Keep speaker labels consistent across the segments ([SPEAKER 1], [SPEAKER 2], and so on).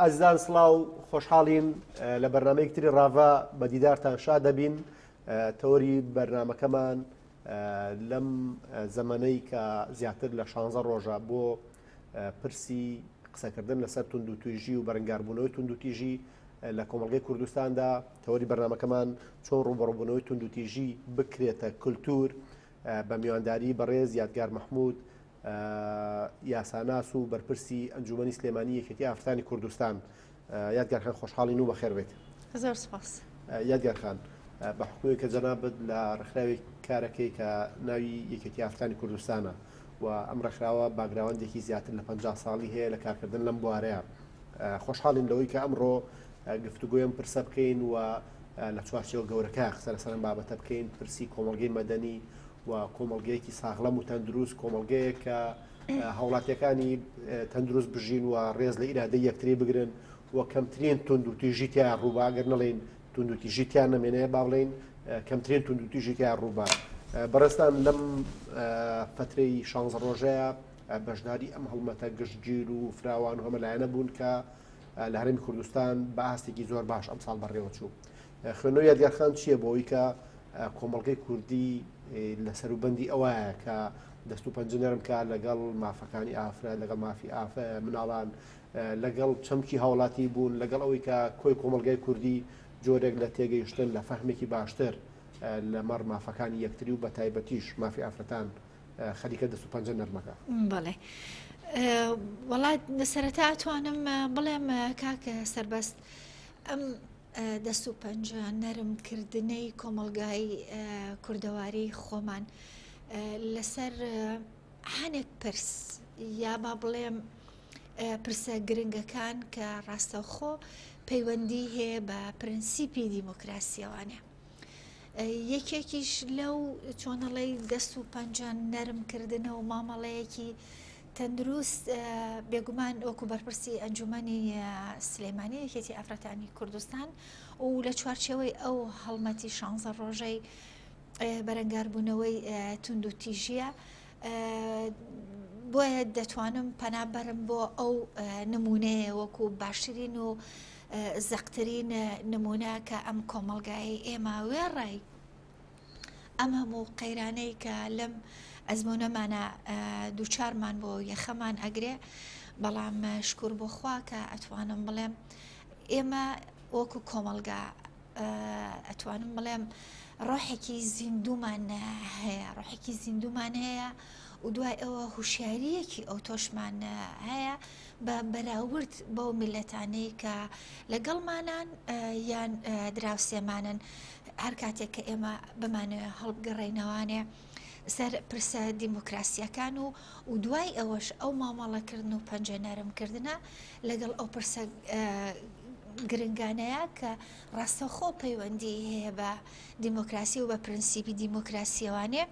[SPEAKER 1] ئازیزان سڵاو خۆشحاڵین لە بەرنمەیەکتری ڕاڤا بە دیدارتان شاد دەبین. تەوەری بەرنمەکەمان لەم زەمانەی کە زیاتر لە 16 ڕۆژە بۆ پرسی قسەکردن لەسەر توندوتیژی و بەرەنگاربوونەوەی توندوتیژی لە کۆمەڵگەی کوردستاندا تەوەری بەرنمەکەمان چۆن ڕوبەڕووبوونەوەی توندوتیژی بکرێتە کولتور بە میوانداری بەڕێز یادگار مەحموود یاساناس و بەرپرسی ئەنجومەنی سلێمانی یەکێتی ئافرەتانی کوردستان. یادگارخان خۆشحاڵین و بەخێر بێت.
[SPEAKER 2] زۆر سپاس.
[SPEAKER 1] یادگارخان بە حکومەوەی کە جەنابەت لە ڕێکخراوی کارەکەی کە ناوی یەکێتی ئافرەتانی کوردستانە و ئەم ڕێکخراوە باگراوەندێکی زیاتر لە 50 ساڵی هەیە لە کارکردن لەم بوارەیە. خۆشحاڵین لەوەی کە ئەمڕۆ گفتوگۆیان پرسە بکەین و لە چوارچێوە گەورەکە قسە لەسەر ئەم بابەتە بکەین، پرسی کۆمەڵگەی مەدەنی و کۆمەڵگەیەکی ساغڵەم و تەندروست، کۆمەڵگەیە کە هەوڵاتیەکانی تەندروست بژین و ڕێز لە ئیرادەی یەکتری بگرن و کەمترین توندوتیژی تیان ڕووبا، ئەگەر نەڵێین توندوتیژی تیان نەمێنێ با بڵێین کەمترین توندوتیژی تیان ڕووبا. بەڕێستان لەم فترەی 16 ڕۆژەیە بەشداری ئەم هەڵمەتە گشتگیر و فراوان و هەمەلایەنە بوون کە لە هەرێمی کوردستان بە ئاستێکی زۆر باش ئەم ساڵ بەڕێوە چوو. خوێندنەوەی یادگارخان چییە بۆەوەی کە کۆمەڵگەی کوردی لە سەروبەندی ئەوەیە کە دەست و پەنجە نەرم کە لەگەڵ مافەکانی ئافرەت، لەگەڵ مافی ئافە مناڵان، لەگەڵ چەمکی هاوڵاتی بوون، لەگەڵ ئەوەی کە کۆی کۆمەڵگەی کوردی جۆرێک لە تێگەیشتن لە فەهمێکی باشتر لەمەڕ مافەکانی یەکتری و بە تایبەتیش مافی ئافرەتان خەریکە دەست و پەنجە نەرمەکە.
[SPEAKER 2] بەڵێ وڵات لەسەرەتا ئەتوانم بڵێم کاکە سەربەست ئەم دەست و پەنجە نەرمکردنەی کۆمەڵگای کوردەواری خۆمان لەسەر هەنێک پرس یا با بڵێم پرسە گرنگەکان کە ڕاستەوخۆ پەیوەندی هەیە بە پرەنسیپی دیموکراسیەوانە. یەکێکیش لەو چۆنەڵی دەست و پەنجە نەرمکردنە و مامەڵەیەکی تەندروست بێگومان وەکو بەرپرسی ئەنجومەنی سلێمانی یەکێتی ئافرەتانی کوردستان و لە چوارچێوەی ئەو هەڵمەتی 16 ڕۆژەی بەرەنگاربوونەوەی توندوتیژیە بۆیە دەتوانم پەنابەرم بۆ ئەو نمونەیە وەکو باشترین و زەقترین نمونە کە ئەم کۆمەڵگای ئێمە وێڕای ئەم هەموو قەیرانەی کە لەم ئەزمونەمانە دووچارمان بۆ یەخەمان ئەگرێ، بەڵام شکر بۆ خوا کە ئەتوانم بڵێم ئێمە وەکو کۆمەڵگا ئەتوانم بڵێم ڕۆحێکی زیندومان هەیە، ڕۆحێکی زیندومان هەیە و دوای ئەوە هوشیاریەکی ئەو تۆشمان هەیە بە بەراورد بەو میلەتانەی کە لەگەڵمانان یان دراوسێمانن هەر کاتێک کە ئێمە بمانە هەڵبگەڕێنەوانێ سەر پرسە دیموکراسیەکان و دوای ئەوەش ئەو مامەڵەکردن و پەنجە نەرمکردنە لەگەڵ ئەو پرسە گرنگانەیە کە ڕاستەوخۆ پەیوەندی هەیە بە دیموکراسی و بە پرەنسیپی دیموکراسیەوانێ،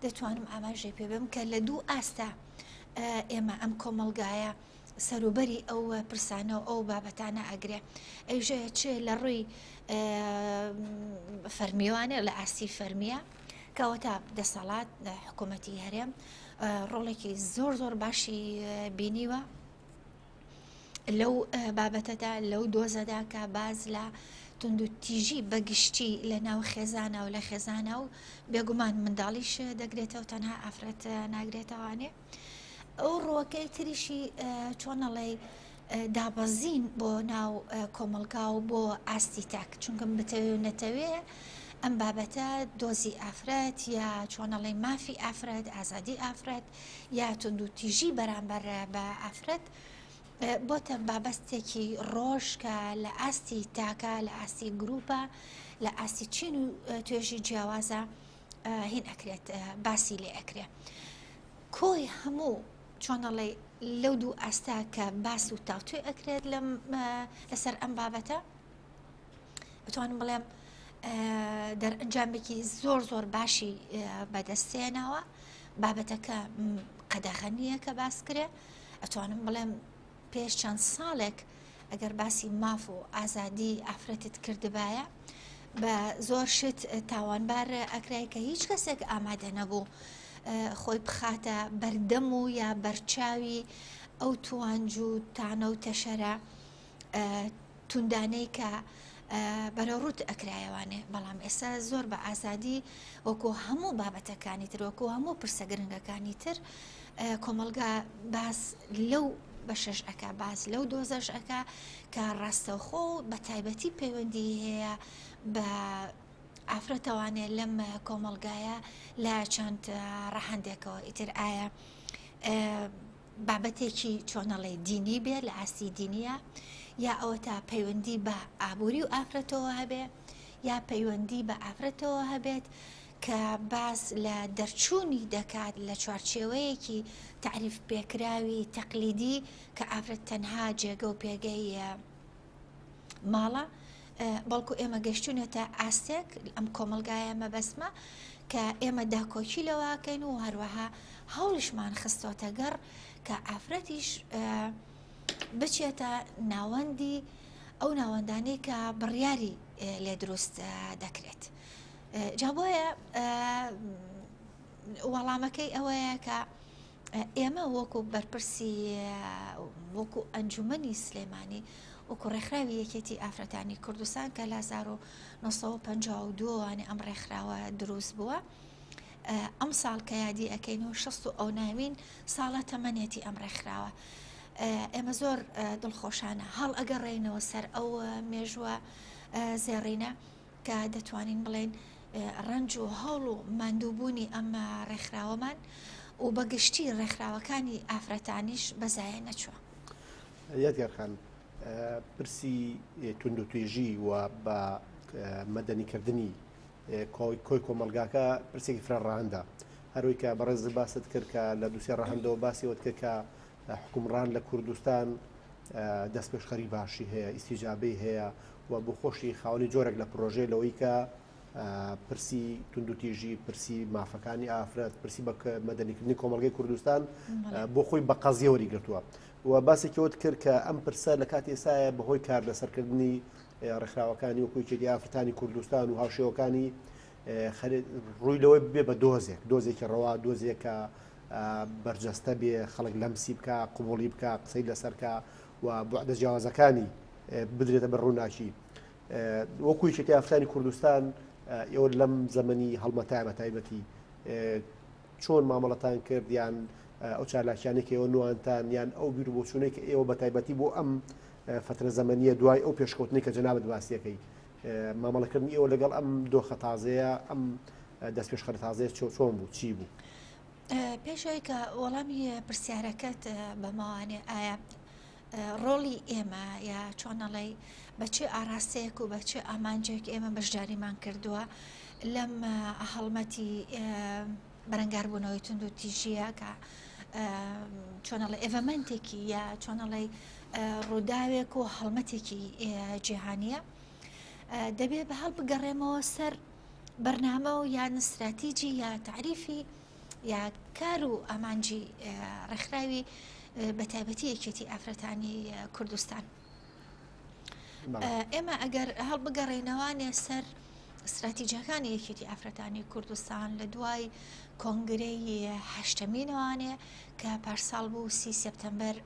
[SPEAKER 2] دەتوانم ئاماژەی پێ بم کە لە دوو ئاستا ئێمە ئەم کۆمەڵگایە سەروبەری ئەو پرسانە و ئەو بابەتانە ئەگرێ. ئەیژەیە چێ لە ڕووی فەرمیوانە لە ئاسی فەرمیە کەواتە دەسەڵات حکوومەتی هەرێم ڕۆڵێکی زۆر زۆر باشی بینیوە لەو بابەتەدا لەو دۆزەدا کە باز لە توندوتیژی بەگشتی لە ناو خێزانە و لە خێزانە و بێگومان منداڵیش دەگرێتەوە تەنها ئافرەت ناگرێتەوەانێ. ئەو ڕۆکەی تریشی چۆنەڵێ دابەزین بۆ ناو کۆمەڵگا و بۆ ئاستی تاک، چونکە بتەوێ نەتەوێ ئەم بابەتە دۆزی ئافرەت یا چۆنەڵی مافی ئافرەت، ئازادی ئافرەت یا توندوتیژی بەرامبەر بە ئافرەت بۆتە بابەستێکی ڕۆژ کە لە ئاستی تاکە، لە ئاستی گروپە، لە ئاستی چین و توێژی جیاوازە هین ئەکرێت باسی لێ ئەکرێ. کۆی هەموو چۆنەڵێ لەو دوو ئاستا کە باس و تاوتوێ ئەکرێت لەسەر ئەم بابەتە بتوانم بڵێم دەرئەنجامێکی زۆر زۆر باشی بەدەستێناوە. بابەتەکە قەدەغەنیە کە باس کرێ. ئەتوانم بڵێم پێش چەند ساڵێک ئەگەر باسی ماف و ئازادی ئافرەتت کردبایە بە زۆر شت تاوانبار ئەکرای کە هیچ کەسێک ئامادە نەبوو خۆی بخاتە بەردەم و یا بەرچاوی ئەو توانج و تانە و تەشەرە توندانەی کە بەرەڕوت ئەکرایەوانێ بەڵام ئێستا زۆر بە ئازادی وەکو هەموو بابەتەکانی تر وەکو هەموو پرسە گرنگەکانی تر کۆمەلگا باس لەو بەشەش ئەکا باس لەو دۆزەش ئەکا کە ڕاستەوخۆ بە تایبەتی پەیوەندی هەیە بە ئافرەتەوانێ لەم کۆمەلگایە لە چەند ڕەهەندێکەوە ئیتر ئایا بابەتێکی چۆنەڵێ دینی بێت لە ئاستی دینیە یا ئەوە تا پەیوەندی بە ئابووری و ئافرەتەوە هەبێ یا پەیوەندی بە ئافرەتەوە هەبێت کە باس لە دەرچوونی دەکات لە چوارچێوەیەکی تعریف پێکراوی تەقلیدی کە ئافرەت تەنها جێگە و پێگەی ماڵە بەڵکو ئێمە گەشتونەتە ئاستێک ئەم کۆمەلگایە مەبەسمە کە ئێمە داکۆکی لەواکەین و هەروەها هەوڵشمان خستۆتە گەڕ کە ئافرەتیش بچێتە ناوەندی ئەو ناوەندانەی کە بڕیاری لێ دروست دەکرێت. جا بۆیە وەڵامەکەی ئەوەیە کە ئێمە وەکو بەرپرسی وەکو ئەنجومەنی سلێمانی وەکو ڕێکخراوی یەکێتی ئافرەتانی کوردستان کە لە 1952 وانێ ئەم ڕێکخراوە دروست بووە ئەم ساڵ کە یادی ئەەکەینەوە 69مین ساڵە تەمەنێتی ئەم ڕێکخراوە. ئێمە زۆر دڵخۆشانە هەڵ ئەگەڕێینەوە سەر ئەو مێژووە زێڕینە کە دەتوانین بڵێن ڕنج و هەوڵ و ماندووبوونی ئەم ڕێکخراوەمان و بەگشتی ڕێکخراوەکانی ئافرەتانیش بەزایە نەچووە.
[SPEAKER 1] یادگارخان پرسی توندوتوێژی و بە مەدەنیکردنی کۆی کۆمەلگاکە پرسێکی فرەڕاندا هەروی کە بەڕێز باست کرد کە لە دووسێ ڕەهەندەوە باسیەوە کرد کە حکومڕان لە کوردستان دەست پێشخەری باشی هەیە ئیسیجابەی هەیە و بۆ خۆشی خاوەنی جۆرێک لە پرۆژێ لەوەی کە پرسی توندوتیژی پرسی مافەکانی ئافرەت پرسی بە مەدەنیکردنی کۆمەلگەی کوردستان بۆ خۆی بە قەزیە وەریگرتووە و باسێکەوەت کرد کە ئەم پرسە لە کاتی ئێستاە بەهۆی کار لەسەرکردنی ڕێکخراوەکانی وەکوی کێتی ئافرەتانی کوردستان و هاوشێوەکانی ڕووی لەوەی بێ بە دۆزێکی ڕەوا دۆزێکە بەرجەستە بێ خەڵک لەمسی بکە قوبوڵی بکە قسەی لەسەرکە و بوعدە جیاوازەکانی بدرێتە بە ڕووناکی وەکوی کێتی ئافرەتانی کوردستان ئێوە لەم زەمەنی هەڵمەتای بە تایبەتی چۆن مامەڵەتان کرد یان ئەو چالاکیانێک ئێوە نوانتان یان ئەو بیر بۆ چوونێک ئێوە بە تایبەتی بۆ ئەم فترە زەمەنیە دوای ئەو پێشکەوتنی کە جەنابەت باسیەکەی مامەڵەکردنی ئێوە لەگەڵ ئەم دۆخە تازەیە ئەم دەست پێشخەرە تازەیە چۆن بوو چی بوو؟
[SPEAKER 2] پێشەوەی کە وەڵامی پرسیارەکەت بەماوانێ ئایا ڕۆڵی ئێمە یا چۆنەڵی بەچێ ئاراستەیەک و بەچێ ئامانجێک ئێمە بەشداریمان کردووە لەم هەڵمەتی بەرەنگاربوونەوەی توندوتیژیە کە چۆنەڵی ئێڤەمەنتێکی یا چۆنەڵی ڕووداوێک و هەڵمەتێکی جیهانیە دەبێت بە هەڵ بگەڕێمەوە سەر بەرنامە و یان استراتیجی یا تعریفی یا کار و ئامانجی ڕێکخراوی بە تایبەتی یەکێتی ئافرەتانی کوردستان. ئێمە ئەگەر هەڵبگەڕێنەوانێ سەر استراتیجیەکانی یەکێتی ئافرەتانی کوردستان لە دوای کۆنگرەی هەشتەمینەوانێ کە پارساڵ بوو 30 سپتەمبەر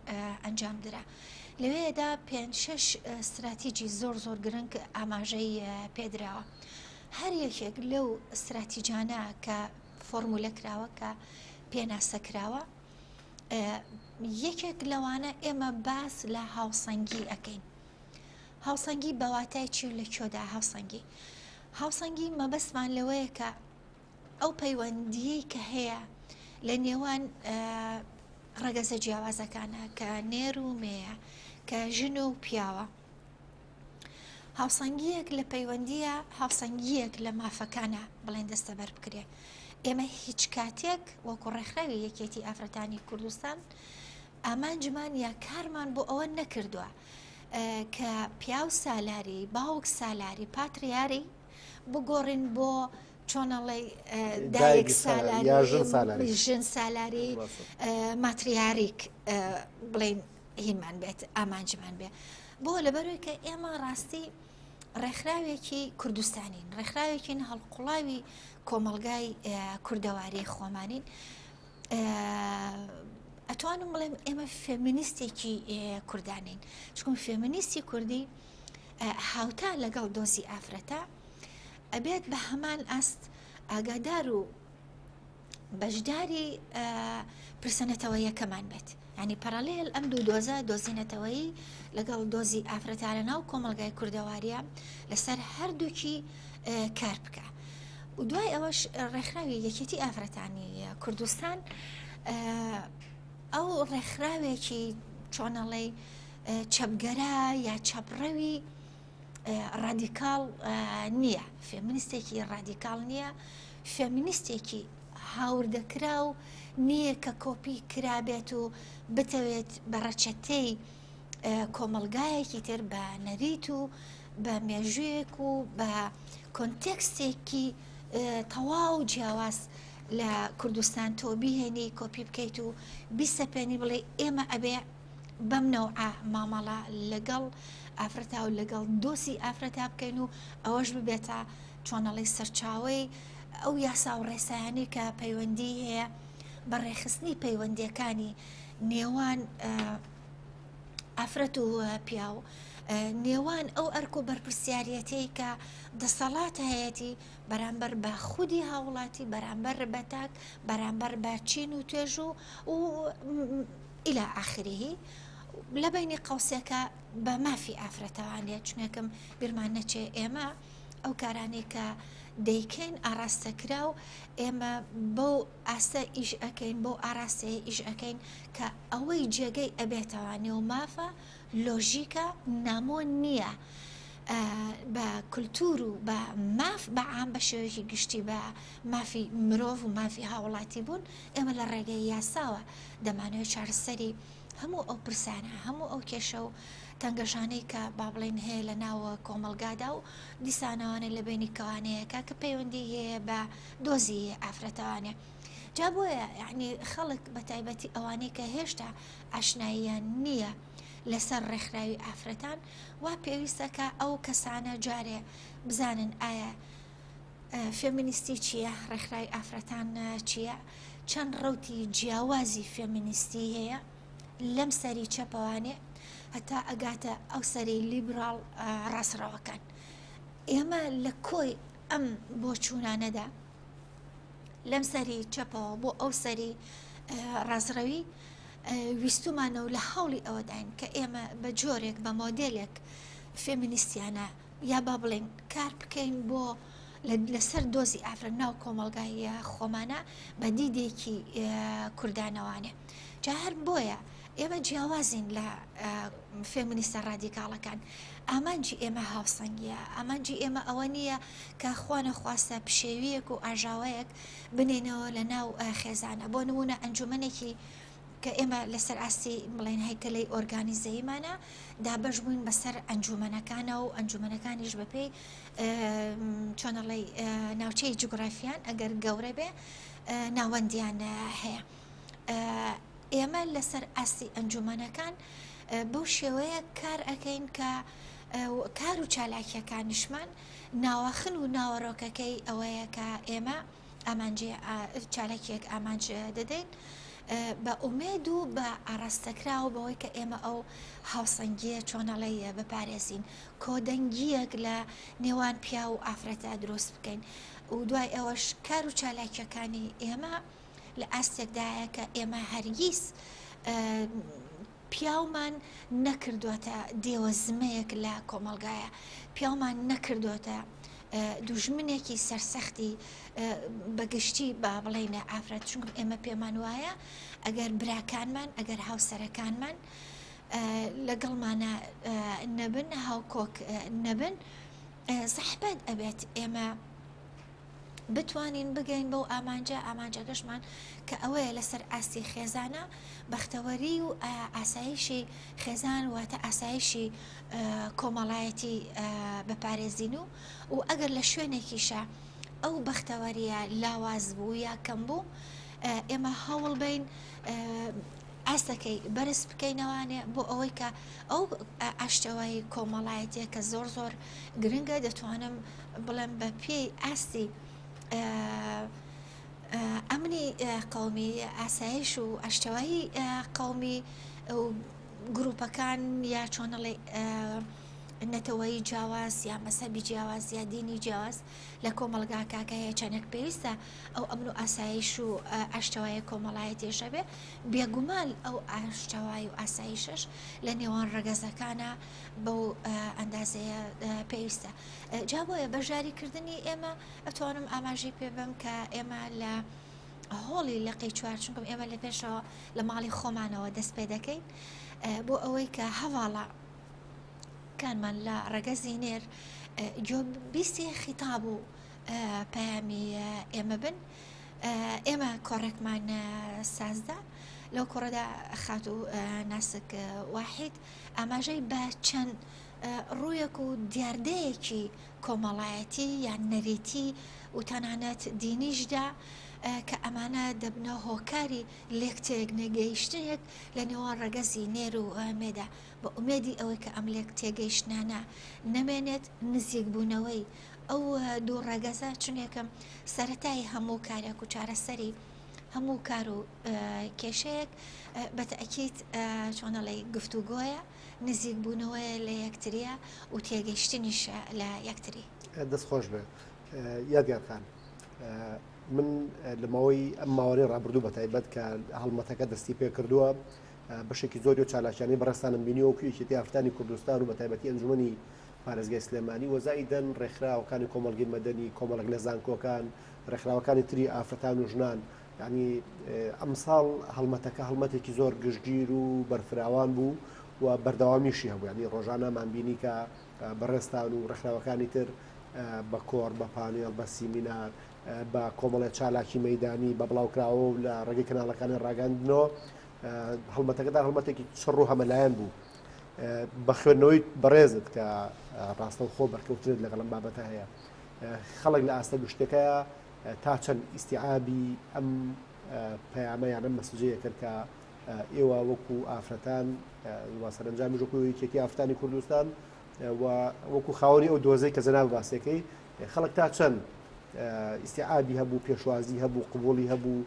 [SPEAKER 2] ئەنجام درا لەوەیەدا 5-6 استراتیجی زۆر گرنگ ئاماژەی پێدراوە. هەر یەکێک لەو استراتیجانە کە فۆرمولە کراوە کە پێناسەکراوە یەکێک لەوانە ئێمە باس لە هاوسەنگی ئەەکەین. هاوسەنگی بەواتای چی لە کۆدا هاوسەنگی مەبەستمان لەوەیە کە ئەو پەیوەندیەی کە هەیە لە نێوان ڕەگەزە جیاوازەکانە کە نێر و مێیە کە ژن و پیاوە هاوسەنگیەک لە پەیوەندیە هاوسەنگیەک لە مافەکانە بڵێن دەستە بەر بکرێ. ئێمە هیچ کاتێک وەکو ڕێکخراوی یەکێتی ئافرەتانی کوردستان ئامانجمان یا کارمان بۆ ئەوە نەکردووە کە پیاو سالاری باوک سالاری پاتریاری بگۆڕین بۆ چۆنەڵی دایک سالاری ژن سالاری ماتریاریک بڵێن هینمان بێت ئامانجمان بێ بۆ لەبەروی کە ئێمە ڕاستی ڕێکخراوێکی کوردستانین ڕێکخراوێکین هەڵقوڵاوی کۆمەلگای کوردەواری خۆمانین ئەتوانم بڵێم ئێمە فێمینیستێکی کوردانین، چکم فێمینیستی کوردی هاوتا لەگەڵ دۆزی ئافرەتە ئەبێت بە هەمان ئەست ئاگادار و بەشداری پرسەنەتەوەیەکەمان بێت. ینی پەرەلێل ئەم دوو دۆزە دۆزینەتەوەی لەگەڵ دۆزی ئافرەتە لە ناو کۆمەلگای کوردەواریە لەسەر هەردووکی کار بکە. و دوای ئەوەش ڕێکخراوی یەکێتی ئافرەتانی کوردستان ئەو ڕێکخراوێکی چۆنەڵێ چەپگەرە یا چەپڕەوی ڕادیکاڵ نییە، فێمینیستێکی ڕادیکاڵ نییە، فێمینیستێکی هاوردەکرا و نییە کە کۆپی کرابێت و بتەوێت بە ڕەچەتەی کۆمەلگایەکی تر بە نەریت و بە مێژوویەک و بە کۆنتێکستێکی تەواو جیاواز لە کوردستان تۆ بیهێنی کۆپی بکەیت و بیسەپێنی بڵێ ئێمە ئەبێ بەم نەوعە مامەڵە لەگەڵ ئافرەتا و لەگەڵ دۆسی ئافرەتا بکەین و ئەوەش ببێتە چۆنەڵی سەرچاوەی ئەو یاسا و ڕێسایانی کە پەیوەندی هەیە بە ڕێخستنی پەیوەندیەکانی نێوان ئافرەت و پیاو، نێوان ئەو ئەرک و بەرپرسیارەتەی کە دەسەڵات هەیەی بەرامبەر بە خودی هاوڵاتی، بەرامبەر بەتاک، بەرامبەر بە چین و توێژ و ئیلا ئاخریهی لە بینی قەوسێکە بە مافی ئافرەتەوانێت. چونێکم بیرمان نەچێ ئێمە ئەو کارانەی کە دەیکەین ئاراستەکرا و ئێمە بەو ئاسە ئیش ئەەکەین، بۆ ئاراستەیە ئیش ئەەکەین کە ئەوەی جێگەی ئەبێتەوانێ و مافە لۆژیکە نامۆ نییە بە کولتور و بە ماف بەعام بە شێوەیەکی گشتی بە مافی مرۆڤ و مافی هاوڵاتی بوون. ئێمە لە ڕێگەی یاساوە دەمانوێت چارەسەری هەموو ئەو پرسانە، هەموو ئەو کێشە و تەنگەشانەی کە با بڵێن هەیە لە ناوە کۆمەلگادا و دیسانەوانە لە بینی کەوانەیەکە کە پەیوەندی هەیە بە دۆزی ئافرەتەوانێ. جا بۆیە یعنی خەڵک بە تایبەتی ئەوانەی کە هێشتا ئاشناییان نییە لەسەر ڕێکخراوی ئافرەتان وا پێویستەکە ئەو کەسانە جارێ بزانن ئایا فێمینیستی چییە، ڕێکخراوی ئافرەتان چییە، چەند ڕەوتی جیاوازی فێمینیستی هەیە لەم سەری چەپەوانێ هەتا ئەگاتە ئەو سەری لیبراڵ ڕاستڕەوەکان. ئێمە لە کۆی ئەم بۆچوونانەدا لەم سەری چەپەوە بۆ ئەو سەری ڕازڕەوی ویستومانە و لە هەوڵی ئەوەداین کە ئێمە بە جۆرێک بە مۆدێلێک فێمینیستیانە یا با بڵێن کار بکەین بۆ لەسەر دۆزی ئافرەت ناو کۆمەلگای خۆمانە بە دیدێکی کوردانەوانێ. جا هەر بۆیە ئێمە جیاوازین لە فێمینیستە ڕادیکاڵەکان. ئامانجی ئێمە هاوسەنگیە، ئامانجی ئێمە ئەوە نییە کە خوانە خواستە پشێویەک و ئاژاوەیەک بنێنەوە لە ناو خێزانە. بۆ نمونە ئەنجومەنێکی کە ئێمە لەسەر ئاستی بڵێن هەیکەلەی ئۆرگانیزەیمانە دابەش بووین بەسەر ئەنجومەنەکانە و ئەنجومەنەکانیش بەپێی چۆنەڵی ناوچەی جوگرافیان ئەگەر گەورە بێ ناوەندیان هەیە. ئێمە لەسەر ئاستی ئەنجومەنەکان بەو شێوەیە کار ئەەکەین کە کار و چالاکیەکانیشمان ناوەخن و ناوەڕۆکەکەی ئەوەیە کە ئێمە ئامانجێ چالاکیەک ئامانج دەدەین بە ئومێد و بە ئاراستەکراوە بەوەی کە ئێمە ئەو هاوسەنگیە چۆنەڵی بپارێزین، کۆدەنگیەک لە نێوان پیا و ئافرەتە دروست بکەین. و دوای ئەوەش کار و چالاکیەکانی ئێمە لە ئاستێکدایە کە ئێمە هەرگیز پیاومان نەکردوێتە دێوەزمەیەک لە کۆمەلگایە، پیاومان نەکردوێتە دوژمنێکی سەرسەختی بەگشتی با بڵێنە ئافرەت. چونکە ئێمە پێمان وایە ئەگەر براکانمان، ئەگەر هاوسەرەکانمان لەگەڵمانە نەبن، هاوکۆک نەبن، زەحمەت ئەبێت ئێمە بتوانین بگەین بەو ئامانجەکەشمان کە ئەوەیە لەسەر ئاستی خێزانە بەختەوەری و ئاسایشی خێزان واتە ئاسایشی کۆمەڵایەتی بەپارێزین و ئەگەر لە شوێنێکیشە ئەو بەختەوەریە لاواز بوو یا کەم بوو ئێمە هەوڵ بین ئاستەکەی بەرز بکەینەوانێ بۆ ئەوەی کە ئەو ئاشتەوەی کۆمەڵایەتێ کە زۆر زۆر گرنگە دەتوانم بڵێم بە پێی ئاستی ئەمنی قەومی ئاسایش و ئاشتەوایی قەومی و گروپەکان یا چۆنەڵێ نەتەوەی جیاواز یا مەسەبی جیاواز یا دینی جیاواز لە کۆمەلگا کاکەیە چەندێک پێویستە ئەو ئەمن و ئاسایش و ئاشتەوایی کۆمەڵایەتێشە بێ بێگومان ئەو ئاشتەوایی و ئاسایشش لە نێوان ڕەگەزەکانە بەو ئەندازەیە پێویستە. جا بۆیە بەژاریکردنی ئێمە ئەتوانم ئاماژەی پێ بم کە ئێمە لە هۆڵی لە قەی چوار چونکەم ئێمە لە پێشەوە لە ماڵی خۆمانەوە دەست پێ دەکەین بۆ ئەوەی کە هەواڵە كانمان لا ڕەگەزی نێر بیستی خیتاب و پەیامی ئێمە بن ئێمە کۆڕێکمان سازدا لەو کوڕەدا خات و ناسک واحید ئاماژەی بە چەند ڕوویەک و دیاردەیەکی کۆمەڵایەتی یان نەریتی و تەنانەت دینیشدا کە ئەمانە دەبنە هۆکاری لێکتێک نەگەیشتنێک لە نێوان ڕەگەزی نێر و مێدا بە ئومێدی ئەوەی کە ئەم لێک تێگەیشتانە نەمێنێت نزیک بوونەوەی ئەو دوو ڕەگەزە چونێکم سەرەتای هەموو کارێک و چارەسەری هەموو کار و کێشەیەک بە تەئکید چۆنەڵێ گفتوگۆیە نزیک بوونەوەی لە یەکتریە و تێگەیشتنیشە لە یەکتری.
[SPEAKER 1] دەست خۆش بێ یادگارخان من لەمەوەی ئەم ماوەی ڕابردوو بە تایبەت کە هەڵمەتەکە دەستی پێ کردووە بەشێکی زۆری و چالاکیانی بەڕێستانم بینی و کوێیەتی ئافرەتانی کوردستان و بە تایبەتی ئەنجومەنی پارێزگای سلێمانی وەزایدەن ڕێکخراوەکانی کۆمەڵگەی مەدەنی کۆمەڵک لە زانکۆکان ڕێکخراوەکانی تری ئافرەتان و ژنان یعنی ئەمساڵ هەڵمەتەکە هەڵمەتێکی زۆر گشتگیر و بەرفراوان بوو و بەردەوامیشی هەبوو ینی ڕۆژانەمان بینی کە بەڕێستان و ڕێکخراوەکانی تر بە کۆڕ بە پانێڵ بە سیمینار بە کۆمەڵێت چالاکی مەدانی بە بڵاوکراوە و لە ڕێگەی کەناڵەکانی ڕاگەاندنەوە هەڵمەتەکەدا هەڵمەتێکی چڕ و هەمەلایەن بوو بە خوێندنەوەی بەڕێزت کە ڕاستە خۆ بەرکەوتنت لەگەڵ ئەم بابەتە هەیە خەڵک لە ئاستە گشتەکەیە تا چەند ئیستیعابی ئەم پەیامەیان ئەم مەسیجەیە کرد کە ئێوە وەکو ئافرەتان سەرنجامی ژۆکویەتی ئافرەتانی کوردستان و وەکو خاوەنی ئەو دۆزەی کە جەناب باسیەکەی خەڵک تا چەند ئیستیعابی هەبوو پێشوازی هەبوو قبوڵی هەبوو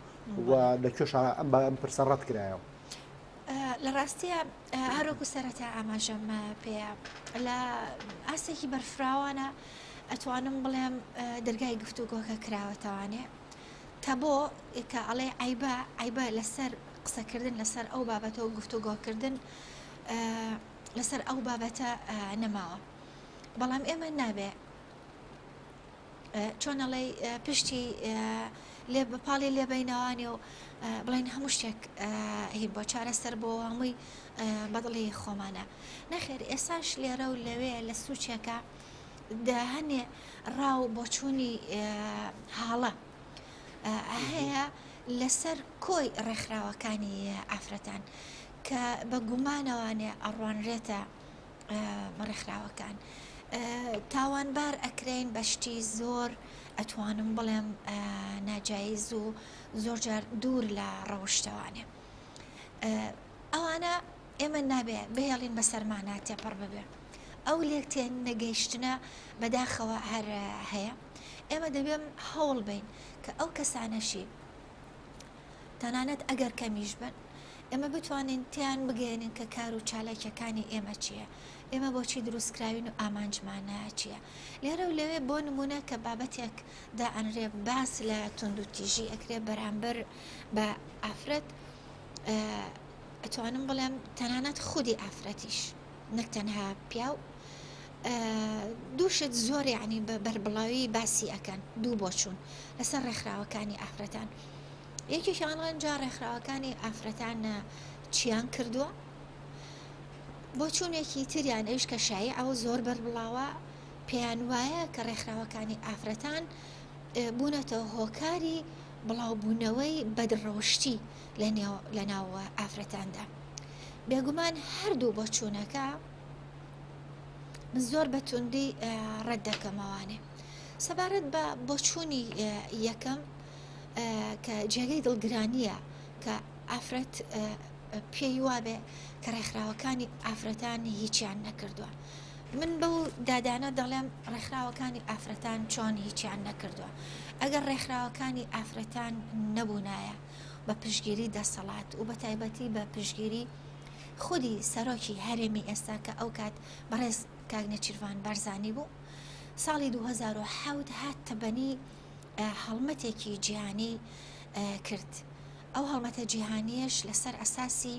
[SPEAKER 1] و لە کوێش ئەم پرسە ڕەت کرایەوە.
[SPEAKER 2] لە ڕاستیە هەروەکو سەرەتا ئاماژەم پێە لە ئاستێکی بەرفراوانە ئەتوانم بڵێم دەرگای گفتوگۆکە کراوەتەوانێ تا بۆ کە ئەڵێ عیبە لەسەر قسەکردن لەسەر ئەو بابەتە و گفتوگۆکردن لەسەر ئەو بابەتە نەماوە بەڵام ئێمە نابێ چۆنەڵێ پشتی لێ بەپاڵی لێبەینەوانی و بڵین هەموو شتێک هی بۆ چارەسەر بۆ هەمووی بەدڵی خۆمانە نەخێر ئێساش لێرە و لەوێ لە سوچێکە هەنێ ڕاو بۆچوونی حاڵە هەیە لەسەر کۆی ڕێکخراوەکانی ئافرەتان کە بە گومانەوانێ ئەڕوانرێتە ڕێکخراوەکان تاوانبار ئەکرێن بەشتی زۆر ئەتوانم بڵێم ناجایز و زۆر جار دوور لە ڕەوشتەوانێ ئەوانە ئێمە نابێ بهێڵین بەسەرمانە تێپەڕ ببێ ئەو لێکتێن نەگەیشتنە بەداخەوە هەر هەیە ئێمە دەبێم هەوڵ بین کە ئەو کەسانەشی تەنانەت ئەگەر کەمیش بن ئێمە بتوانین تیان بگەێنین کە کار و چالاکیەکانی ئێمە چییە ئێمە بۆچی دروستکراوین و ئامانجمانە چییە لێرە و لەوێ بۆ نمونە کە بابەتێک دائەنرێ باس لە تونند و تیژی ئەکرێ بەرامبەر بە ئافرەت ئەتوانم بڵێم تەنانەت خودی ئافرەتیش نەک تەنها پیاو دووشت زۆر یعنی بە بەربڵاوی باسی ئەکەن دوو بۆچوون لەسەر ڕێکخراوەکانی ئافرەتان یەکیشان جا ڕێکخراوەکانی ئافرەتان چیان کردووە بۆچوونێکی تریان ئەوش کە شایع ئەو زۆر بەربڵاوە پێیان وایە کە ڕێکخراوەکانی ئافرەتان بوونەتەوە هۆکاری بڵاوبوونەوەی بەدڕەوشتی لە ناو ئافرەتاندا بێگومان هەردوو بۆچوونەکە من زۆر بەتوندی ڕەت دەکەمەوانێ سەبارەت بە بۆچوونی یەکەم کە جێگەی دڵگرانیە کە ئافرەت پێی وابێ کە ڕێکخراوەکانی ئافرەتان هیچیان نەکردووە من بەو دادانە دەڵێم ڕێکخراوەکانی ئافرەتان چۆن هیچیان نەکردووە. ئەگەر ڕێکخراوەکانی ئافرەتان نەبوونایە بە پشگیری دەسەڵات و بە تایبەتی بە پشگیری خودی سەرۆکی هەرێمی ئێستا کە ئەو کات بەڕێز کاک نێچیروان بارزانی بوو، ساڵی 2007 هاتە بەنی هەڵمەتێکی جیهانی کرد. ئەو هەڵمەتە جیهانیش لەسەر ئەساسی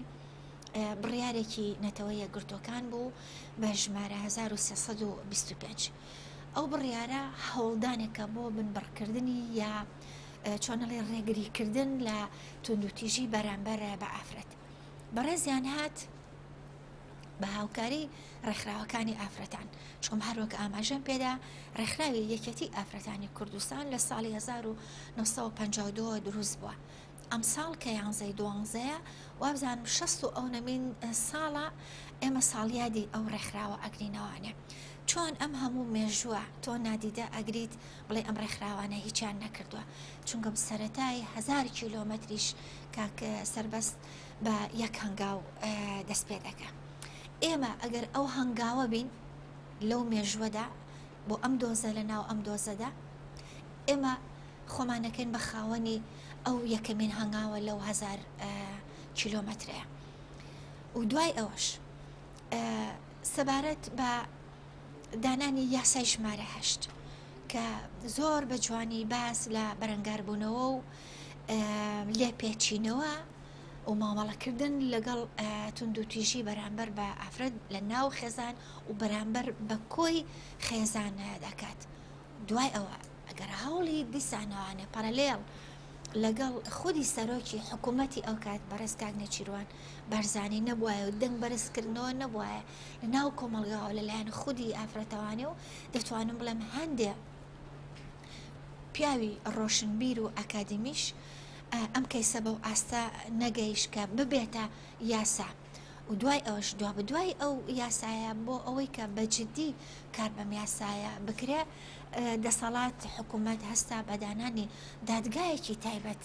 [SPEAKER 2] بڕیارێکی نەتەوەی یەکگرتوەکان بوو بە ژمارە 1325. ئەو بڕیارە هەوڵدانێکە بۆ بنبڕکردنی یا چۆنەڵێ ڕێگریکردن لە توندوتیژی بەرامبەر بە ئافرەت. بەڕێزیان هات بە هاوکاری ڕێکخراوەکانی ئافرەتان، چۆم هەروەک ئاماژەم پێدا ڕێکخراوی یەکێتی ئافرەتانی کوردستان لە ساڵی 1952 دروست بووە. ئەم ساڵ کە 11/12 وابزانم 60 ساڵە ئێمە ساڵیادی ئەو ڕێکخراوە ئەگرینەوانێ. چۆن ئەم هەموو مێژووە تۆ نادیدە ئەگریت بڵێ ئەم ڕێکخراوانە هیچیان نەکردووە، چونکە سەرەتای 1000 کیلۆمەتریش کاک سەربەست بە یەک هەنگاو دەست پێ دەکە. ئێمە ئەگەر ئەو هەنگاوە بین لەو مێژوەدا بۆ ئەم دۆزە لە ناو ئەم دۆزەدا، ئێمە خۆمانەکەین بە خاوەنی ئەو یەکەمین هەنگاوە لەو 1000 کیلۆمەترەیە. و دوای ئەوەش سەبارەت بە دانانی یاسای ژمارە 8 کە زۆر بە جوانی باس لە بەرەنگاربوونەوە و لێپێچینەوە و مامەڵەکردن لەگەڵ توندوتیژی بەرامبەر بە ئافرەت لە ناو خێزان و بەرامبەر بە کۆی خێزان دەکات. دوای ئەوە ئەگەر هەوڵی دیسانەوانە پەرەلێڵ لەگەڵ خودی سەرۆکی حکوومەتی ئەو کات بەڕێز کاک نێچیروان بارزانی نەبووایە و دەنگ بەرزکردنەوە نەبووایە لە ناو کۆمەڵگاوە لەلایەن خودی ئافرەتەوانێ و دەتوانم بڵێم هەندێ پیاوی ڕۆشنبیر و ئەکادمیش ئەم کەیسە بەو ئاستا نەگەیش کە ببێتە یاسا. و دوای ئەوش دوای ئەو یاسایە بۆ ئەوەی کە بەجددی کار بەم یاسایە بکرێ، دەسەڵات حکوومەت هەستا بەدانانی دادگایەکی تایبەت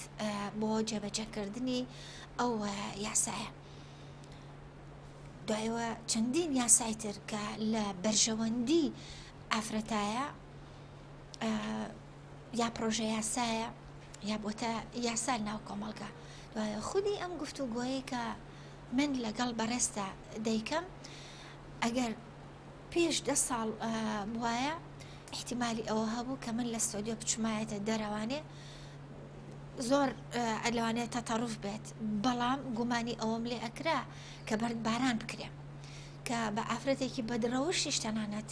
[SPEAKER 2] بۆ جێبەجێکردنی ئەو یاسایە. دوایەوە چەندین یاسای تر کە لە بەرژەوەندی ئافرەتایە یا پرۆژە یاسایە یا بۆتە یاسا ناو کۆمەڵگا. دوایە خودی ئەم گفتوگۆیی کە من لەگەڵ بەڕێستا دەیکەم، ئەگەر پێش 10 ساڵ بواە احتیمالی ئەوە هەبوو کە من لە ستۆدیۆ بچمایەتە دەرەوانێ زۆر ئەلوانێت تەتەڕوف بێت، بەڵام گومانی ئەوەم لێ ئەکرا کە بەرد باران بکرێم کە بە ئافرەتێکی بەدرەوشیش تەنانەت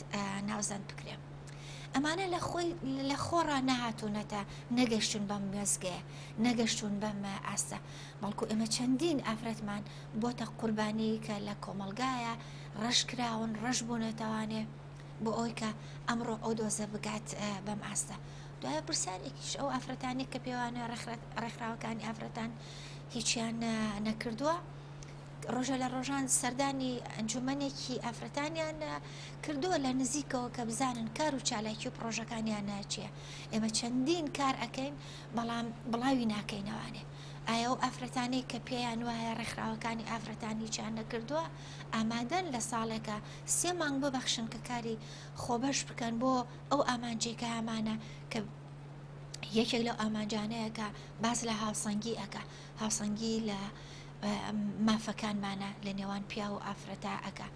[SPEAKER 2] ناوزەند بکرێم. ئەمانە لە خۆڕا نەهاتوونەتە نەگەشتون بەم مێزگەیە، نەگەشتون بەم ئاستە، بەڵکو ئێمە چەندین ئافرەتمان بۆتە قوربانی کە لە کۆمەڵگایە ڕەشکراون ڕەش بوونەتەوانێ بۆ ئەوی کە ئەمڕۆ ئەو دۆزە بگات بەم ئاستە. دوایە پرسیارێکیش ئەو ئافرەتانی کە پێوانە ڕێکخراوەکانی ئافرەتان هیچیان نەکردووە، ڕۆژە لە ڕۆژان سەردانی ئەنجومەنێکی ئافرەتانیان کردووە لە نزیکەوە کە بزانن کار و چالاکی و پرۆژەکانیان چییە. ئێمە چەندین کار ئەەکەین بەڵام بڵاوی ناکەینەوانێ. ئایا ئەو ئافرەتانی کە پێیان وایە ڕێکخراوەکانی ئافرەتانی چیان نەکردووە ئامادەن لە ساڵێکە 3 مانگ ببەخشن کە کاری خۆبەش بکەن بۆ ئەو ئامانجێکە ئەمانە کە یەکێک لەو ئامانجانەیە کە باز لە هاوسەنگی ئەکە، هاوسەنگی لە مافەکانمانە لە نێوان پیا و ئافرەتا ئەکە.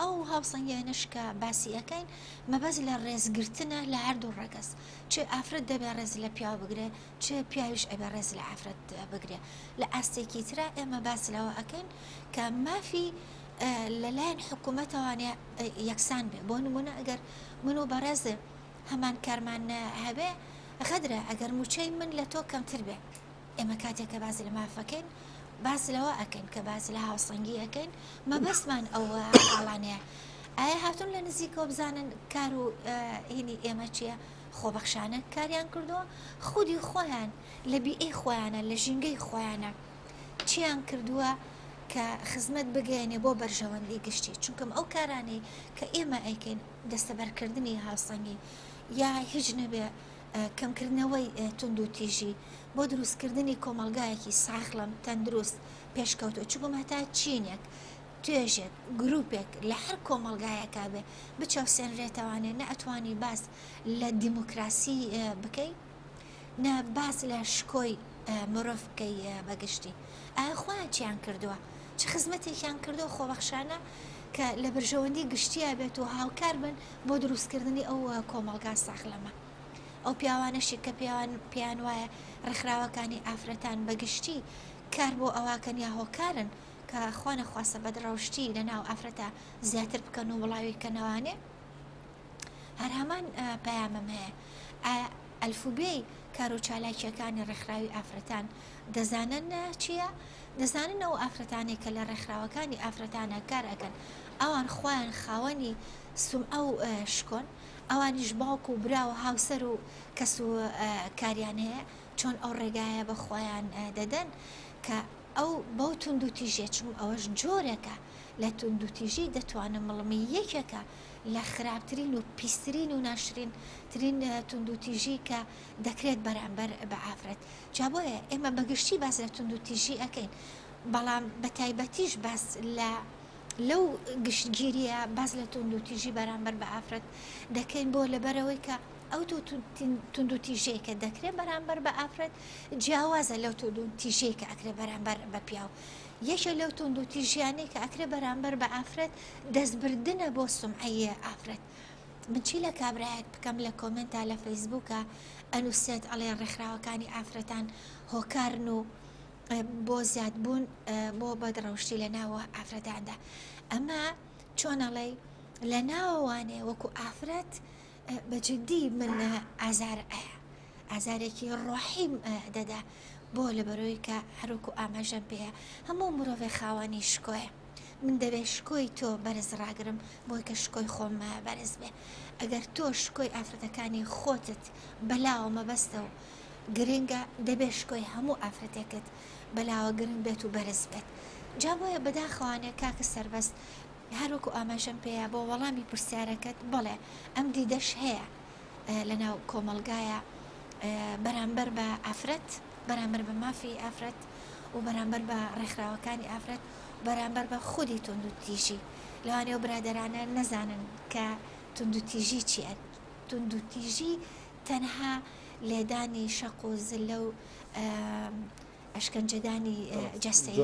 [SPEAKER 2] ئەو هاوسەنگیانش کە باسی ئەەکەین مەبەز لە ڕێزگرتنە لە هەردوو ڕەگەز، چ ئافرەت دەبێ ڕێز لە پیا بگرێ، چ پیاویش ئەبێ ڕێز لە ئافرەت بگرێ. لە ئاستێکی ترا ئێمە باس لەوە ئەەکەین کە مافی لەلایەن حکوومەتەوانێ یەکسان بێ. بۆ نمونە ئەگەر من و بەڕێز هەمان کارمان هەبێ غەدرە ئەگەر موچەی من لە تۆ کەمتر بێ، ئێمە کاتێککە باز لە مافەکەین باس لەوە ئەەکەین کە باز لە هاوسەنگی ئەەکەین مەبەستمان ئەوە حاڵانەیە. ئایا هاتون لە نزیکەوە بزانن کار و هینی ئێمە چییە؟ خۆبەخشانە کاریان کردووە، خودی خۆیان لە بیئەی خۆیانە لە ژینگەی خۆیانە چیان کردووە کە خزمەت بگەێنێ بۆ بەرژەوەندی گشتی. چونکەم ئەو کارانەی کە ئێمە ئەیکەین دەستەبەرکردنی هاوسەنگی یا هیچ نەبێ کەمکردنەوەی تونند و تیژی بۆ دروستکردنی کۆمەلگایەکی ساخڵم تەندروست پێشکەوتوە. چووبم هەتا چینێک توێژێک گرروپێک لە هەر کۆمەلگایەکە بێ بچەوسێنرێتەوانێ نە ئەتوانی باس لە دیموکراسی بکەیت نە باس لە شکۆی مرۆڤ بکەی بەگشتی ئایا خۆیان چیان کردووە چ خزمەتێکیان کردو خۆبەخشانە کە لە برژەوەندی گشتیە بێت و هاوکار بن بۆ دروستکردنی ئەو کۆمەلگا ساخلەمە ئەو پیاوانەشی کە پیان وایە ڕێکخراوەکانی ئافرەتان بەگشتی کار بۆ ئەواکەن یا هۆکارن کە خوا نەخواسە بەدڕەوشتی لە ناو ئافرەتە زیاتر بکەن و وڵاوی کەنەوانێ هەر هەمان پەیامەم هەیە ئەلفوبێی کار و چالاکیەکانی ڕێکخراوی ئافرەتان دەزانن چییە؟ دەزانن ئەو ئافرەتانی کە لە ڕێکخراوەکانی ئافرەتانە کار ئەکەن ئەوان خۆیان خاوەنی سومعە و شکۆن ئەوانیش باوک و برا و هاوسەر و کەس و کاریان هەیە چۆن ئەو ڕێگایە بە خۆیان دەدەن کە ئەو بەو تونند و تیژێ چوم ئەوەش جۆرەکە لە تونند و تیژی دەتوانم مڵمی یەکێکە لە خراپترین و پیسترین و ناشرین ترین تونند و تیژی کە دەکرێت بەرامبەر بە ئافرەت جا بۆیە ئێمە بەگشتی باس لە تونند و تیژی ئەەکەین بەڵام بە تایبەتیش باس لەو گشتگیریە باز لە تونند و تیژی بەرامبەر بە ئافرەت دەکەین بۆ لەبەرەوەی کە ئەو تونند و تیژەیە کە دەکرێت بەرامبەر بە ئافرەت جیاوازە لەو تونند و تیژەیە کە ئەکرێت بەرامبەر بە پیاو یەکە لەو تونند و تیژیانەی کە ئەکرێت بەرامبەر بە ئافرەت دەستبردنە بۆ سومعەی ئافرەت من چی لە کابراەک بکەم لە کۆمنتا لە فەیسبووکە ئەنووسێت ئەڵێ ڕێکخراوەکانی ئافرەتان هۆکارن و بۆ زیادبوون بۆ بەدڕەوشتی لە ناوە ئافرەتاندا ئەمە چۆنەڵێ لە ناوەوانێ وەکو ئافرەت بەجددی من ئازار ئازارێکی ڕۆحیم دەدا بۆ لەبەرەوەی کە هەروکو ئاماژەم پێەیە هەموو مرۆڤێ خاوەنی شکۆیە من دەبێت شکۆی تۆ بەرز ڕاگرم بۆی کە شکۆی خۆم بەرز بێ ئەگەر تۆ شکۆی ئافرەتەکانی خۆتت بەلاوە مەبەستە و گرنگە دەبێت شکۆی هەموو ئافرەتێکت بەلاوە گرنگ بێت و بەرز بێت جا بۆیە بەداخەوانێ کاکە سەربەست هەروکو ئاماژەم پێەیە بۆ وەڵامی پرسیارەکەت بڵێ ئەم دیدەش هەیە لە ناو کۆمەلگایە بەرامبەر بە ئافرەت بەرامبەر بە مافی ئافرەت و بەرامبەر بە ڕێکخراوەکانی ئافرەت بەرامبەر بە خودی تونند و تیژی لەوانەیە برادەرانە نەزانن کە تونند و تیژی چیە تونند و تیژی تەنها لێدانی شەق و زلە و ئەشکەنجەدانی جەستەیی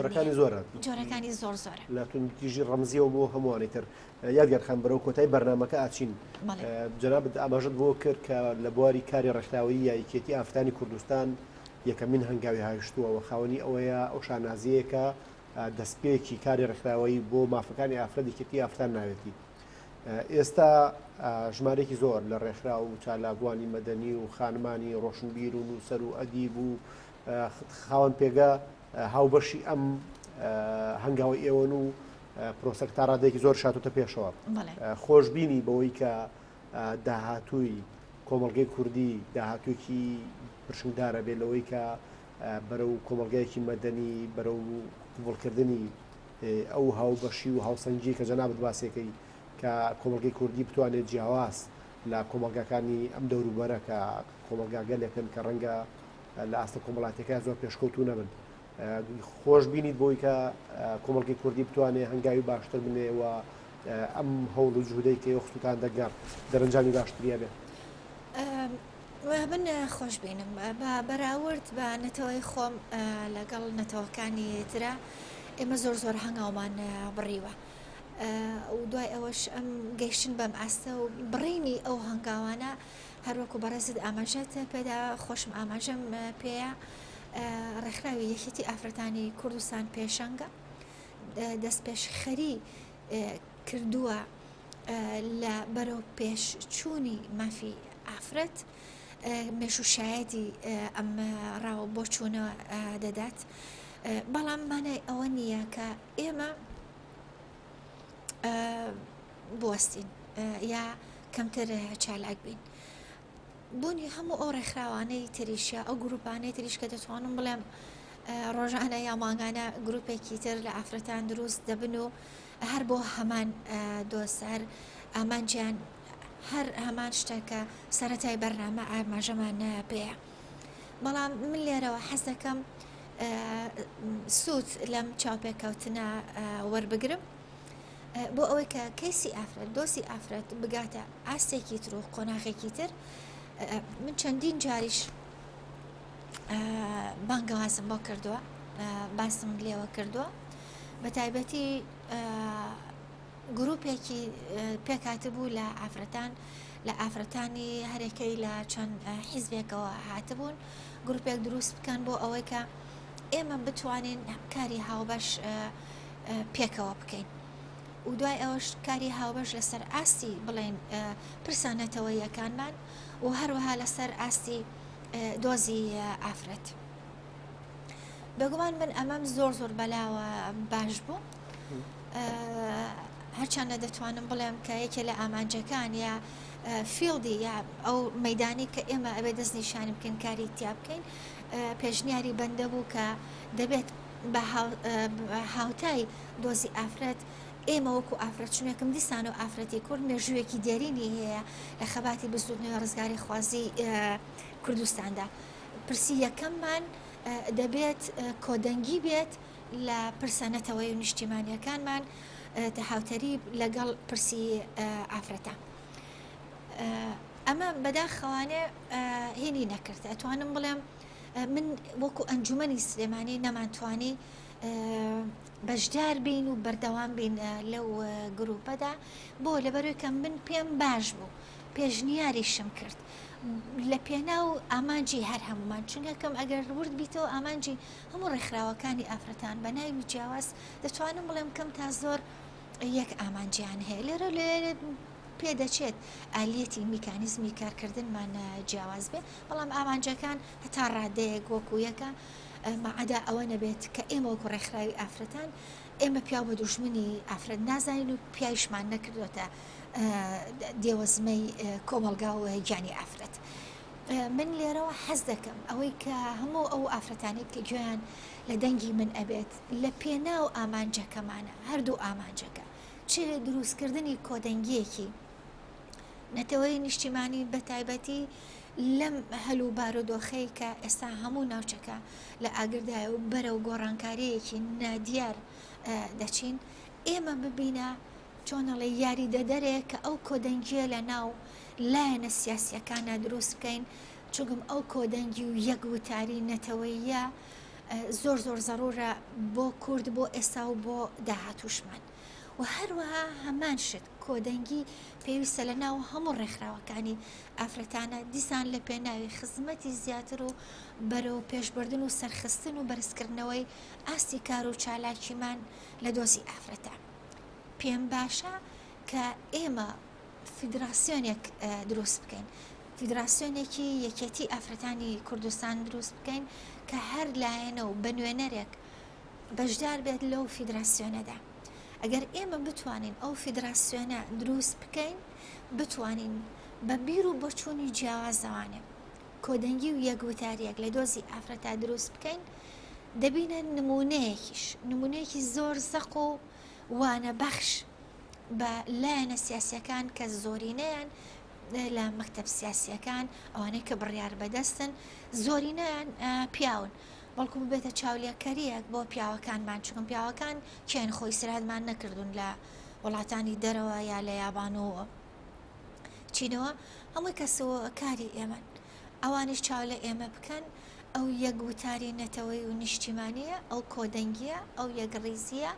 [SPEAKER 2] جۆرەکانی زۆر زۆرە
[SPEAKER 1] لە تونند و تیژی ڕەمزیەوە بۆ هەمووانی تر یادگەرخان بەرەو کۆتایی بەرنامەکە ئاچین جەنابەت ئاماژەت بۆ کرد کە لە بواری کاری ڕێکخراوەیی یاکێتی ئافرەتانی کوردستان یەکەمین هەنگاوی هایشتووە و خاوەنی ئەوەیە ئەو شانازیەکە دەستپێکی کاری ڕێکخراوەیی بۆ مافەکانی ئافرەتێکی ئافرەت ناوێتی ئێستا ژمارێکی زۆر لە ڕێکخراو و چالاکوانی مەدەنی و خانمانی ڕۆشنبیر و نووسەر و ئەدیب و خاوەن پێگە هاوبەشی ئەم هەنگاوی ئێوەن و پرۆسەک تا ڕادێکی زۆر شاتوتە پێشەوە خۆشببینی بەوەی کە داهاتووی کۆمەڵگەی کوردی داهاتوویکی پرشنگدارە بێت لەوەی کە بەرەو کۆمەڵگایەکی مەدەنی بەرەو قوبڵکردنی ئەو هاوبەشی و هاوسەنگی کە جەنابەت باسێکەی کە کۆمەڵگەی کوردی بتوانێت جیاواز لە کۆمەلگاکانی ئەم دەوروبەرە کە کۆمەلگا گەلێکن کە ڕەنگە لە ئاستە کۆمەڵاتەکە زۆر پێشکەوتو نەبن خۆش بینیت بۆی کە کۆمەڵگەی کوردی بتوانێت هەنگاوی باشتر بنێەوە ئەم هەوڵ و جوودەی کە وەختتان دەگەڕ دەرەنجامی باشتریە بێت
[SPEAKER 2] من خۆش بینم بەراورد بە نەتەوەی خۆم لەگەڵ نەتەوەکانی ترە ئێمە زۆر زۆر هەنگاومان بڕیوە و دوای ئەوەش ئەم گەیشتن بەم ئاستە و بڕینی ئەو هەنگاوانە هەروەکو بەڕێزت ئاماژەت پێدا خۆشم ئاماژەم پێەیە ڕێکخراوی یەکێتی ئافرەتانی کوردستان پێشەنگە دەست پێشخەری کردووە لە بەرەو پێشچوونی مافی ئافرەت مێژوشایەتی ئەم ڕاوە بۆ چوونەوە دەدات بەڵام مانای ئەوە نییە کە ئێمە بوەستین یا کەمتر چالاک بین بوونی هەموو ئەو ڕێکخراوانەی تریشە ئەو گروپانەی تریش کە دەتوانم بڵێم ڕۆژانە یا مانگانە گروپێکی تر لە ئافرەتان دروست دەبن و هەر بۆ هەمان دۆسەر ئامانجیان هەر هەمان شتێکە سەرەتای بەرنامە ئاماژەمان پێەیە بەڵام من لێرەوە حەز دەکەم سوود لەم چاوپێکەوتنە وەربگرم بۆ ئەوەی کە کەیسی ئافرەت دۆسی ئافرەت بگاتە ئاستێکی تر و قۆناغێکی تر. من چەندین جاریش بانگەوازم بۆ کردووە، باسم لێوە کردووە، بە تایبەتی گروپێکی پێکاتبوو لە ئافرەتانی هەرێکەی لە چەند حیزبێکەوە هاتبوون، گروپێک دروست بکەن بۆ ئەوەی کە ئێمە بتوانین کاری هاوبەش پێکەوە بکەین و دوای ئەوەش کاری هاوبەش لەسەر ئاستی بڵێن پرسانەتەوەیەکانمان و هەروەها لەسەر ئاستی دۆزی ئافرەت. بەگومان من ئەمەم زۆر بەلاوە باش بوو، هەرچەندە دەتوانم بڵێم کە یەکێ لە ئامانجەکان یا فیلدی یا ئەو مەدانی کە ئێمە ئەبێ دەستنیشانی بکەین کاری تیا بکەین، پێشنیاری بەندە بوو کە دەبێت بە هاوتای دۆزی ئافرەت ئێمە وەکو ئافرەت چونێکم دیسان و ئافرەتی کورد مێژوویەکی دێرینی هەیە لە خەباتی بزودنەوەی ڕزگاری خوازی کوردستاندا. پرسی یەکەممان دەبێت کۆدەنگی بێت لە پرسانەتەوەی و نیشتیمانیەکانمان هاوتەری لەگەڵ پرسی ئافرەتە. ئەمە بەداخەوانێ هێنی نەکرد. ئەتوانم بڵێم من وەکو ئەنجومەنی سلێمانی نەمانتوانی بەشدار بین و بەردەوام بین لەو گروپەدا بۆ لەبەرەوەی کە من پێم باش بوو، پێشنیاریشم کرد لە پێناو ئامانجی هەر هەمومان، چونکەکەم ئەگەر ورد بیتەوە ئامانجی هەموو ڕێکخراوەکانی ئافرەتان بە ناوی جیاواز دەتوانم بڵێم کەم تا زۆر یەک ئامانجیان هەیە. لێرە لێرە پێدەچێت ئالێتی میکانیزمی کارکردنمان جیاواز بێ، بەڵام ئامانجەکان هەتا ڕادەیەک وەکو یەکە مەعەدا ئەوە نەبێت کە ئێمە وەکو ڕێکخراوی ئافرەتان ئێمە پیاو بە دوژمنی ئافرەت نازانین و پیایشمان نەکردوێتە دێوەزمەی کۆمەلگا و گیانی ئافرەت. من لێرەوە حەز دەکەم ئەوەی کە هەموو ئەو ئافرەتانێت کە گویان لە دەنگی من ئەبێت لە پێناو ئامانجەکەمانە، هەردوو ئامانجەکە چێ دروستکردنی کۆدەنگیەکی نەتەوەی نیشتیمانی بە تایبەتی لەم هەلوو بارودۆخەی کە ئێستا هەموو ناوچەکە لە ئاگردایە و بەرە و گۆڕانکاریەکی نادیار دەچین، ئێمە ببینە چۆنەڵێ یاری دەدەرێک کە ئەو کۆدەنگیە لە ناو لایەنە سیاسیەکانە دروست بکەین، چونکم ئەو کۆدەنگی و یەک وتاری نەتەوەیە زۆر زەڕورە بۆ کورد، بۆ ئێستا و بۆ داهاتوشمان. و هەروەها هەمان شت کۆدەنگی پێویستە لە ناو هەموو ڕێکخراوەکانی ئافرەتانە دیسان لە پێناوی خزمەتی زیاتر و بەرەو پێشبردن و سەرخستن و بەرزکردنەوەی ئاستی کار و چالاکیمان لە دۆزی ئافرەتە. پێم باشە کە ئێمە فیدراسیۆنێک دروست بکەین، فیدراسیۆنێکی یەکێتی ئافرەتانی کوردستان دروست بکەین کە هەر لایەنە و بە نوێنەرێک بەشدار بێت لەو فیدراسیۆنەدا. ئەگەر ئێمە بتوانین ئەو فیدراسیۆنە دروست بکەین، بتوانین بە بیر و بۆچوونی جیاوازەوانێ کۆدەنگی و یەکوتاریەک لە دۆزی ئافرەتا دروست بکەین، دەبینە نمونەیەکی زۆر زەق و وانە بەخش بە لایەنە سیاسیەکان کە زۆرینەیان لە مەکتەب سیاسیەکان ئەوانەی کە بڕیار بەدەستن زۆرینەیان پیاون، بەڵکو ببێتە چاولێکەریەک بۆ پیاوەکانمان، چونکە پیاوەکان کێن خۆی سرادمان نەکردوون لە وڵاتانی دەرەوە یا لە یابان و چینەوە، هەمووی کەسەوە کاری ئێمەن، ئەوانش چاو لە ئێمە بکەن، ئەو یەکوتاری نەتەوەی و نیشتیمانیە، ئەو کۆدەنگیە، ئەو یەکڕیزیە،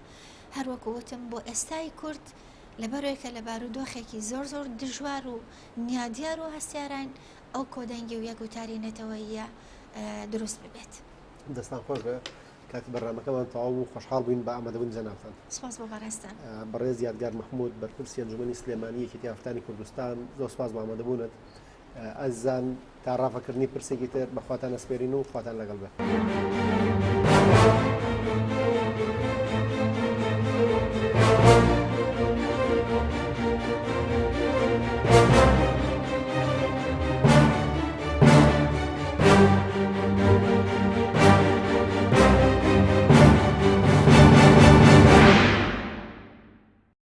[SPEAKER 2] هەروەکوتم بۆ ئێستای کورد لەبەرەوەی کە لە بارودۆخێکی زۆر دژوار و نیادیار و هەستیاران ئەو کۆدەنگی و یەکوتاری نەتەوەیە دروست ببێت.
[SPEAKER 1] دەستان خۆش بێ کاتی بەرنامەکەمان تەواو و خۆشحاڵ بووین بە ئامادەبوون جەنابتان.
[SPEAKER 2] سپاس بۆ بەڕێستان.
[SPEAKER 1] بەڕێز یادگار محمود بەرپرسی ئەنجومەنی سلێمانی یەکێتی ئافرەتانی کوردستان، زۆر سپاس بۆ ئامادەبوونت. ئەزان تا ڕافەکردنی پرسێکی تر بەخواتان ئەسپێرین و خواتان لەگەڵ بێ.